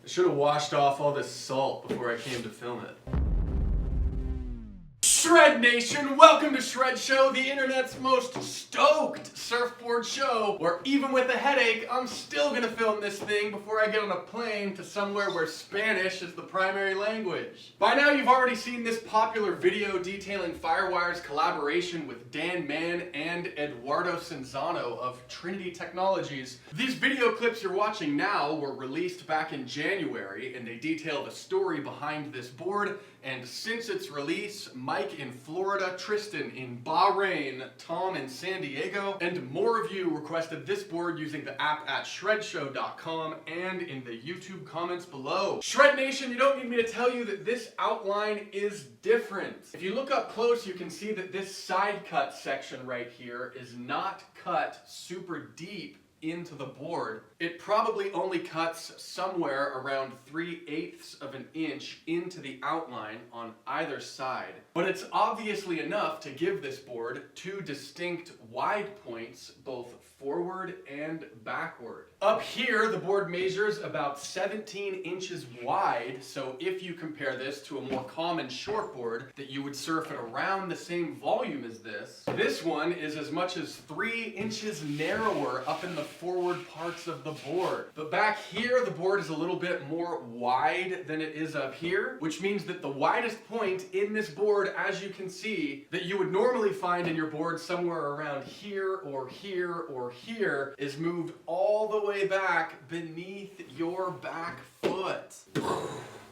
I should have washed off all this salt before I came to film it. Shred Nation, welcome to Shred Show, the internet's most stoked surfboard show, where even with a headache, I'm still gonna film this thing before I get on a plane to somewhere where Spanish is the primary language. By now you've already seen this popular video detailing Firewire's collaboration with Dan Mann and Eduardo Cinzano of Trinity Technologies. These video clips you're watching now were released back in January, and they detail the story behind this board. And since its release, Mike in Florida, Tristan in Bahrain, Tom in San Diego, and more of you requested this board using the app at shredshow.com and in the YouTube comments below. Shred Nation, you don't need me to tell you that this outline is different. If you look up close, you can see that this side cut section right here is not cut super deep into the board. It probably only cuts somewhere around 3/8 of an inch into the outline on either side. But it's obviously enough to give this board two distinct wide points, both forward and backward. Up here, the board measures about 17 inches wide, so if you compare this to a more common shortboard that you would surf at around the same volume as this one is as much as 3 inches narrower up in the forward parts of the board. But back here, the board is a little bit more wide than it is up here, which means that the widest point in this board, as you can see, that you would normally find in your board somewhere around here or here or here, is moved all the way back beneath your back foot.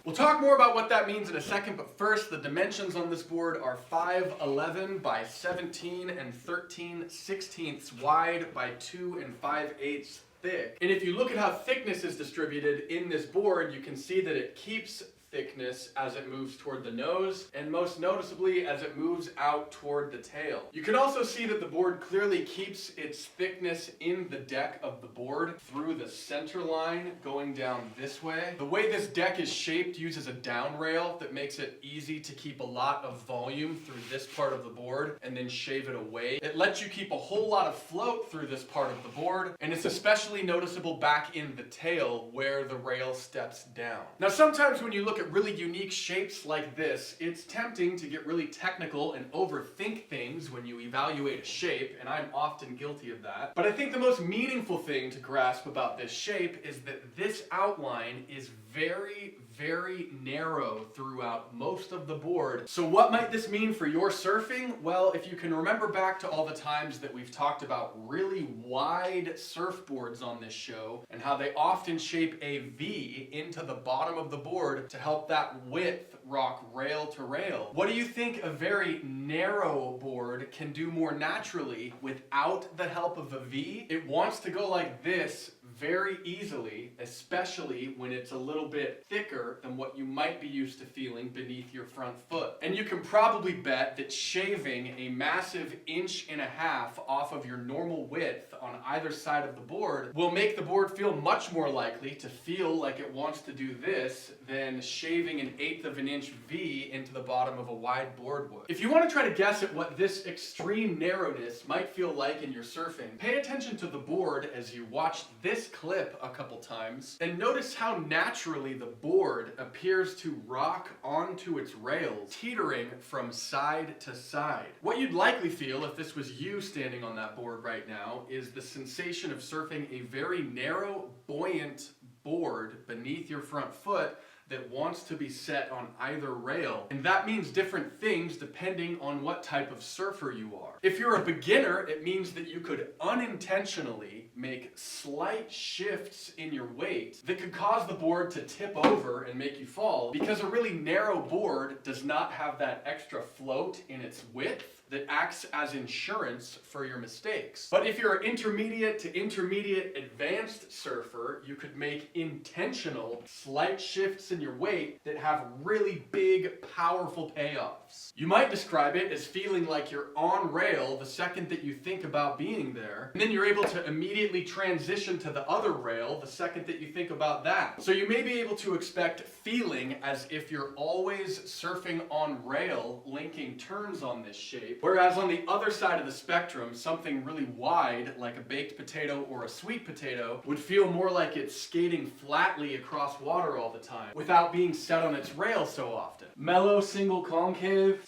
We'll talk more about what that means in a second, but first, the dimensions on this board are 5'11" by 17 and 13/16 wide by 2 5/8 thick. And if you look at how thickness is distributed in this board, you can see that it keeps thickness as it moves toward the nose, and most noticeably as it moves out toward the tail. You can also see that the board clearly keeps its thickness in the deck of the board through the center line going down this way. The way this deck is shaped uses a down rail that makes it easy to keep a lot of volume through this part of the board and then shave it away. It lets you keep a whole lot of float through this part of the board, and it's especially noticeable back in the tail where the rail steps down. Now sometimes when you look at really unique shapes like this, it's tempting to get really technical and overthink things when you evaluate a shape, and I'm often guilty of that. But I think the most meaningful thing to grasp about this shape is that this outline is very, very narrow throughout most of the board. So what might this mean for your surfing? Well, if you can remember back to all the times that we've talked about really wide surfboards on this show and how they often shape a V into the bottom of the board to help that width rock rail to rail. What do you think a very narrow board can do more naturally without the help of a V? It wants to go like this very easily, especially when it's a little bit thicker than what you might be used to feeling beneath your front foot. And you can probably bet that shaving a massive 1.5 inches off of your normal width on either side of the board will make the board feel much more likely to feel like it wants to do this than shaving an 1/8 of an inch V into the bottom of a wide board would. If you want to try to guess at what this extreme narrowness might feel like in your surfing, pay attention to the board as you watch this clip a couple times and notice how naturally the board appears to rock onto its rails, teetering from side to side. What you'd likely feel if this was you standing on that board right now is the sensation of surfing a very narrow, buoyant board beneath your front foot that wants to be set on either rail. And that means different things depending on what type of surfer you are. If you're a beginner, it means that you could unintentionally make slight shifts in your weight that could cause the board to tip over and make you fall, because a really narrow board does not have that extra float in its width that acts as insurance for your mistakes. But if you're an intermediate to intermediate advanced surfer, you could make intentional slight shifts in your weight that have really big, powerful payoffs. You might describe it as feeling like you're on rail the second that you think about being there, and then you're able to immediately transition to the other rail the second that you think about that. So you may be able to expect feeling as if you're always surfing on rail, linking turns on this shape, Whereas on the other side of the spectrum, something really wide, like a baked potato or a sweet potato, would feel more like it's skating flatly across water all the time, without being set on its rail so often. Mellow single concave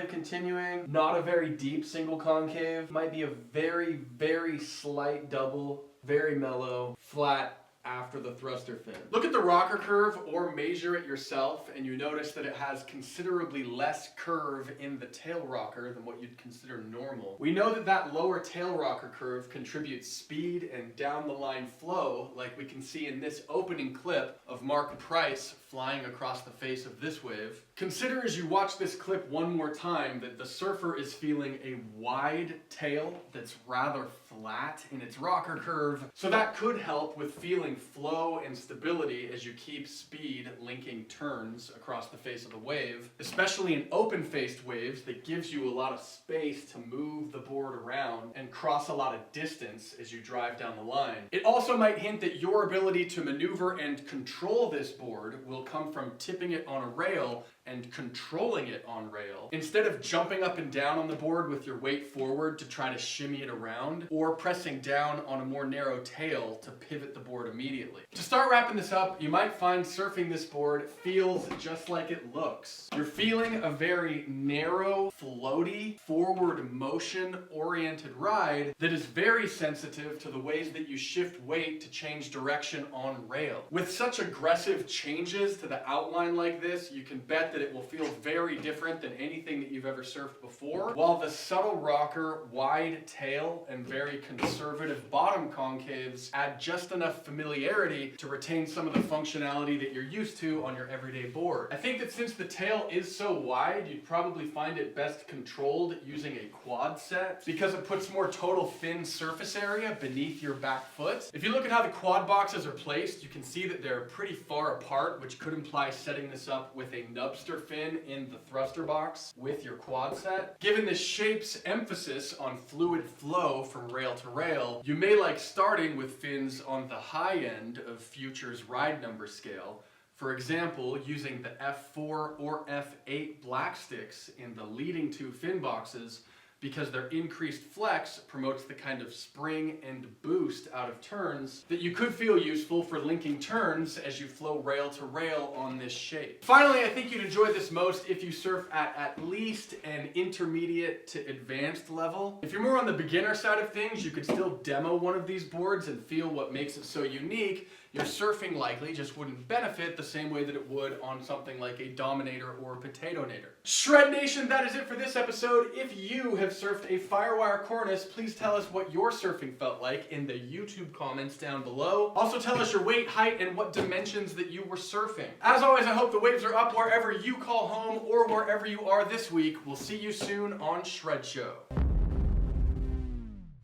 continuing, not a very deep single concave, might be a very, very slight double, very mellow, flat, after the thruster fin. Look at the rocker curve or measure it yourself and you notice that it has considerably less curve in the tail rocker than what you'd consider normal. We know that that lower tail rocker curve contributes speed and down the line flow, like we can see in this opening clip of Mark Price flying across the face of this wave. Consider as you watch this clip one more time that the surfer is feeling a wide tail that's rather flat in its rocker curve, so that could help with feeling flow and stability as you keep speed linking turns across the face of the wave, especially in open-faced waves that gives you a lot of space to move the board around and cross a lot of distance as you drive down the line. It also might hint that your ability to maneuver and control this board will come from tipping it on a rail and controlling it on rail, instead of jumping up and down on the board with your weight forward to try to shimmy it around, or pressing down on a more narrow tail to pivot the board immediately. To start wrapping this up, you might find surfing this board feels just like it looks. You're feeling a very narrow, floaty, forward motion-oriented ride that is very sensitive to the ways that you shift weight to change direction on rail. With such aggressive changes to the outline like this, you can bet that it will feel very different than anything that you've ever surfed before, while the subtle rocker, wide tail, and very conservative bottom concaves add just enough familiarity to retain some of the functionality that you're used to on your everyday board. I think that since the tail is so wide, you'd probably find it best controlled using a quad set because it puts more total fin surface area beneath your back foot. If you look at how the quad boxes are placed, you can see that they're pretty far apart, which could imply setting this up with a nubster fin in the thruster box with your quad set. Given the shape's emphasis on fluid flow from rail to rail, you may like starting with fins on the high end of Future's ride number scale. For example, using the F4 or F8 black sticks in the leading two fin boxes, because their increased flex promotes the kind of spring and boost out of turns that you could feel useful for linking turns as you flow rail to rail on this shape. Finally, I think you'd enjoy this most if you surf at least an intermediate to advanced level. If you're more on the beginner side of things, you could still demo one of these boards and feel what makes it so unique. Your surfing likely just wouldn't benefit the same way that it would on something like a Dominator or a Potato-nator. Shred Nation, that is it for this episode. If you have surfed a Firewire Cornice, please tell us what your surfing felt like in the YouTube comments down below. Also tell us your weight, height, and what dimensions that you were surfing. As always, I hope the waves are up wherever you call home or wherever you are this week. We'll see you soon on Shred Show.